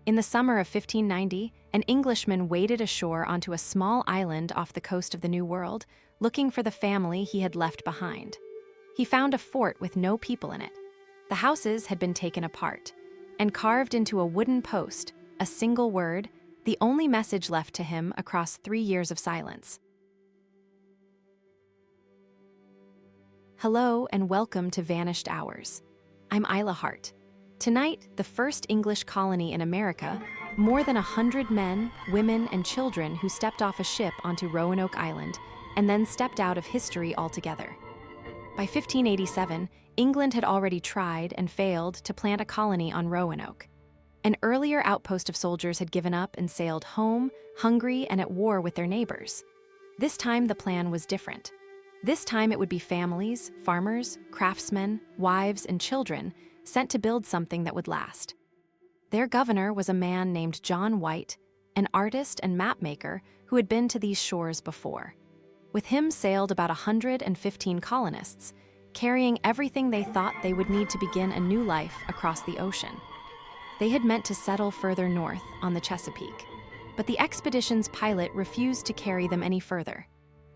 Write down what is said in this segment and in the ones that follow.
In the summer of 1590, an Englishman waded ashore onto a small island off the coast of the New World, looking for the family he had left behind. He found a fort with no people in it. The houses had been taken apart, and carved into a wooden post, a single word, the only message left to him across 3 years of silence. Hello and welcome to Vanished Hours. I'm Isla Hart. Tonight, the first English colony in America, more than 100 men, women, and children who stepped off a ship onto Roanoke Island and then stepped out of history altogether. By 1587, England had already tried and failed to plant a colony on Roanoke. An earlier outpost of soldiers had given up and sailed home, hungry and at war with their neighbors. This time the plan was different. This time it would be families, farmers, craftsmen, wives, and children sent to build something that would last. Their governor was a man named John White, an artist and mapmaker who had been to these shores before. With him sailed about 115 colonists, carrying everything they thought they would need to begin a new life across the ocean. They had meant to settle further north on the Chesapeake, but the expedition's pilot refused to carry them any further.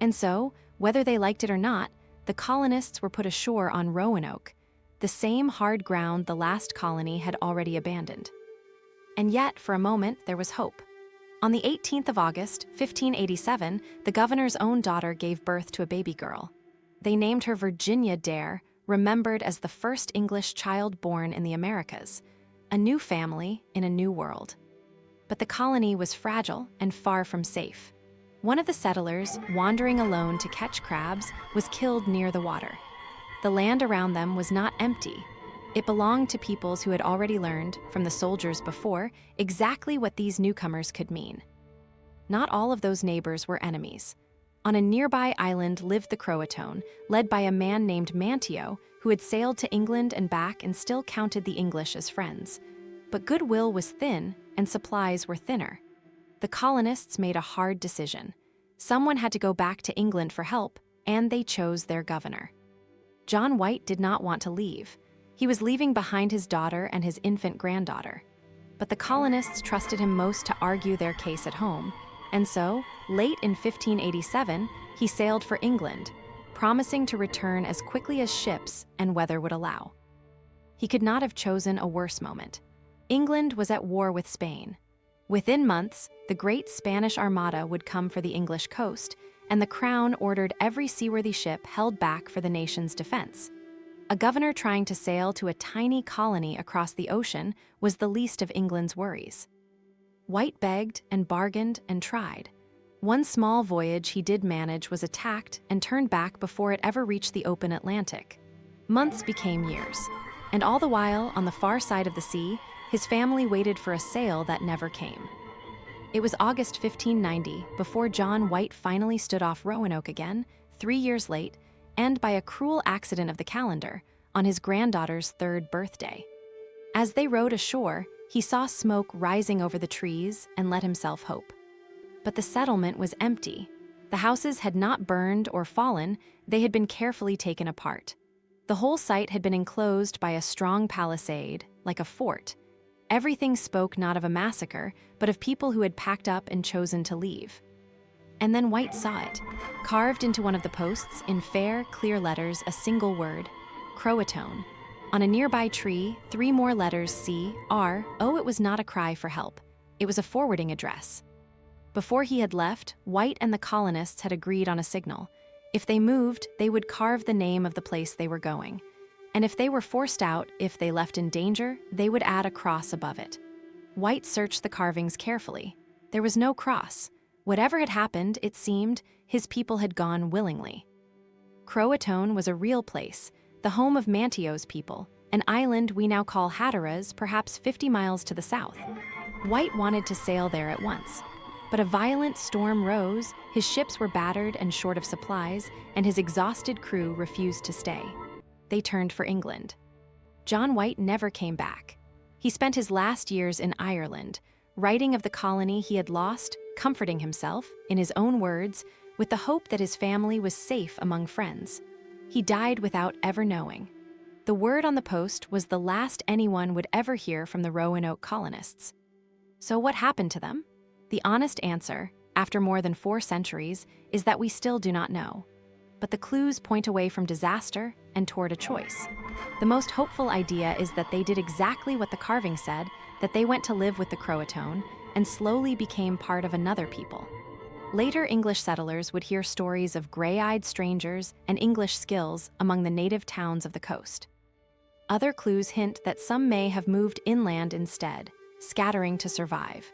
And so, whether they liked it or not, the colonists were put ashore on Roanoke, the same hard ground the last colony had already abandoned. And yet, for a moment, there was hope. On the 18th of August, 1587, the governor's own daughter gave birth to a baby girl. They named her Virginia Dare, remembered as the first English child born in the Americas, a new family in a new world. But the colony was fragile and far from safe. One of the settlers, wandering alone to catch crabs, was killed near the water. The land around them was not empty. It belonged to peoples who had already learned, from the soldiers before, exactly what these newcomers could mean. Not all of those neighbors were enemies. On a nearby island lived the CROATOAN, led by a man named Manteo, who had sailed to England and back and still counted the English as friends. But goodwill was thin, and supplies were thinner. The colonists made a hard decision. Someone had to go back to England for help, and they chose their governor. John White did not want to leave. He was leaving behind his daughter and his infant granddaughter. But the colonists trusted him most to argue their case at home, and so, late in 1587, he sailed for England, promising to return as quickly as ships and weather would allow. He could not have chosen a worse moment. England was at war with Spain. Within months, the Great Spanish Armada would come for the English coast, and the Crown ordered every seaworthy ship held back for the nation's defense. A governor trying to sail to a tiny colony across the ocean was the least of England's worries. White begged and bargained and tried. One small voyage he did manage was attacked and turned back before it ever reached the open Atlantic. Months became years, and all the while, on the far side of the sea, his family waited for a sail that never came. It was August 1590 before John White finally stood off Roanoke again, 3 years late, and by a cruel accident of the calendar, on his granddaughter's 3rd birthday. As they rowed ashore, he saw smoke rising over the trees and let himself hope. But the settlement was empty. The houses had not burned or fallen, they had been carefully taken apart. The whole site had been enclosed by a strong palisade, like a fort. Everything spoke not of a massacre, but of people who had packed up and chosen to leave. And then White saw it, carved into one of the posts in fair, clear letters, a single word, CROATOAN. On a nearby tree, 3 more letters, C-R. Oh, it was not a cry for help. It was a forwarding address. Before he had left, White and the colonists had agreed on a signal. If they moved, they would carve the name of the place they were going. And if they were forced out, if they left in danger, they would add a cross above it. White searched the carvings carefully. There was no cross. Whatever had happened, it seemed, his people had gone willingly. CROATOAN was a real place, the home of Manteo's people, an island we now call Hatteras, perhaps 50 miles to the south. White wanted to sail there at once. But a violent storm rose, his ships were battered and short of supplies, and his exhausted crew refused to stay. They turned for England. John White never came back. He spent his last years in Ireland, writing of the colony he had lost, comforting himself, in his own words, with the hope that his family was safe among friends. He died without ever knowing. The word on the post was the last anyone would ever hear from the Roanoke colonists. So what happened to them? The honest answer, after more than 4 centuries, is that we still do not know. But the clues point away from disaster and toward a choice. The most hopeful idea is that they did exactly what the carving said, that they went to live with the CROATOAN and slowly became part of another people. Later English settlers would hear stories of gray-eyed strangers and English skills among the native towns of the coast. Other clues hint that some may have moved inland instead, scattering to survive.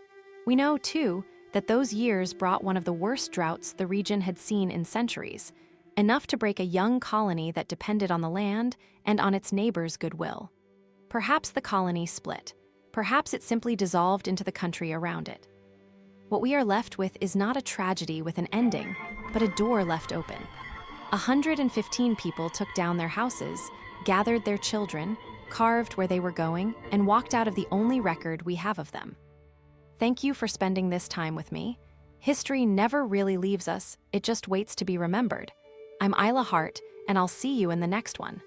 We know, too, that those years brought one of the worst droughts the region had seen in centuries, enough to break a young colony that depended on the land and on its neighbors' goodwill. Perhaps the colony split. Perhaps it simply dissolved into the country around it. What we are left with is not a tragedy with an ending, but a door left open. 115 people took down their houses, gathered their children, carved where they were going, and walked out of the only record we have of them. Thank you for spending this time with me. History never really leaves us, it just waits to be remembered. I'm Isla Hart, and I'll see you in the next one.